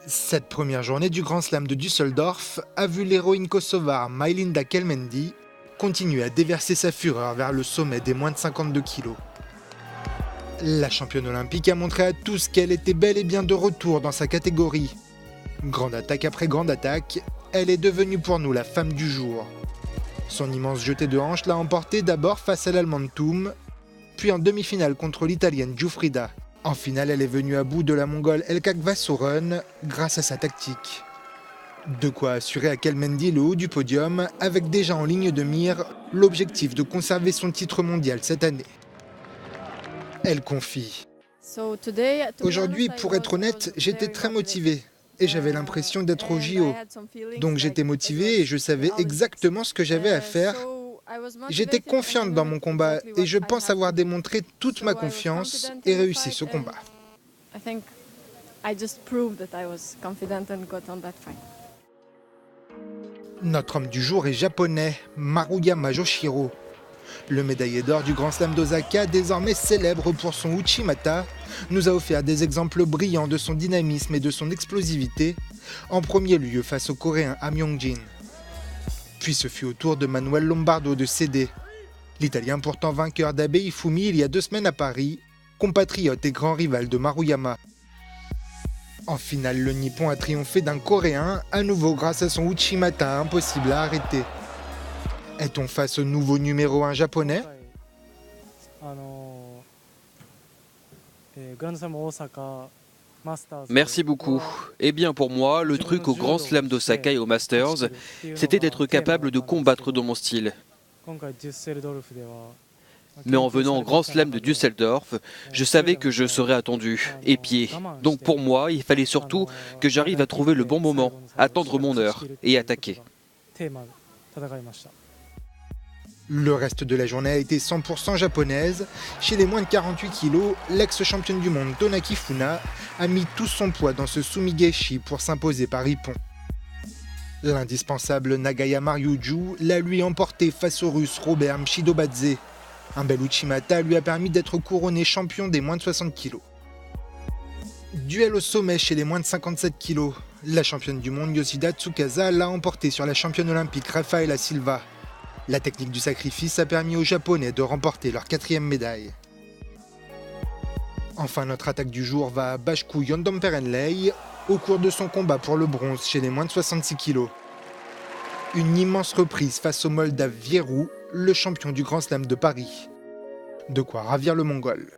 Cette première journée du Grand Slam de Düsseldorf a vu l'héroïne kosovare Majlinda Kelmendi continuer à déverser sa fureur vers le sommet des moins de 52 kg. La championne olympique a montré à tous qu'elle était bel et bien de retour dans sa catégorie. Grande attaque après grande attaque, elle est devenue pour nous la femme du jour. Son immense jetée de hanche l'a emportée d'abord face à l'allemande Thum, puis en demi-finale contre l'italienne Giuffrida. En finale, elle est venue à bout de la mongole Elkak Vassoren grâce à sa tactique. De quoi assurer à Kelmendi le haut du podium, avec déjà en ligne de mire l'objectif de conserver son titre mondial cette année. Elle confie. Aujourd'hui, pour être honnête, j'étais très motivée et j'avais l'impression d'être au JO. Donc j'étais motivée et je savais exactement ce que j'avais à faire. J'étais confiante dans mon combat et je pense avoir démontré toute ma confiance et réussi ce combat. Notre homme du jour est japonais, Maruyama Yoshiro. Le médaillé d'or du Grand Slam d'Osaka, désormais célèbre pour son Uchimata, nous a offert des exemples brillants de son dynamisme et de son explosivité, en premier lieu face au Coréen Ham Yong-jin. Puis ce fut au tour de Manuel Lombardo de céder. L'Italien pourtant vainqueur d'Abe Ifumi il y a 2 semaines à Paris, compatriote et grand rival de Maruyama. En finale, le Nippon a triomphé d'un Coréen, à nouveau grâce à son Uchimata impossible à arrêter. Est-on face au nouveau numéro 1 japonais ? Merci beaucoup. Eh bien pour moi, le truc au Grand Slam d'Osaka et au Masters, c'était d'être capable de combattre dans mon style. Mais en venant au Grand Slam de Düsseldorf, je savais que je serais attendu, épié. Donc pour moi, il fallait surtout que j'arrive à trouver le bon moment, attendre mon heure et attaquer. Le reste de la journée a été 100% japonaise. Chez les moins de 48 kg, l'ex-championne du monde Tona Kifuna a mis tout son poids dans ce Sumigeshi pour s'imposer par Ippon. L'indispensable Nagaya Maryuju l'a lui emporté face au russe Robert Mchidobadze. Un bel Uchimata lui a permis d'être couronné champion des moins de 60 kg. Duel au sommet chez les moins de 57 kg. La championne du monde Yoshida Tsukasa l'a emporté sur la championne olympique Rafaela Silva. La technique du sacrifice a permis aux Japonais de remporter leur 4e médaille. Enfin, notre attaque du jour va à Bashku Yondomperenlei au cours de son combat pour le bronze chez les moins de 66 kg. Une immense reprise face au Moldave Vierou, le champion du Grand Slam de Paris. De quoi ravir le Mongol.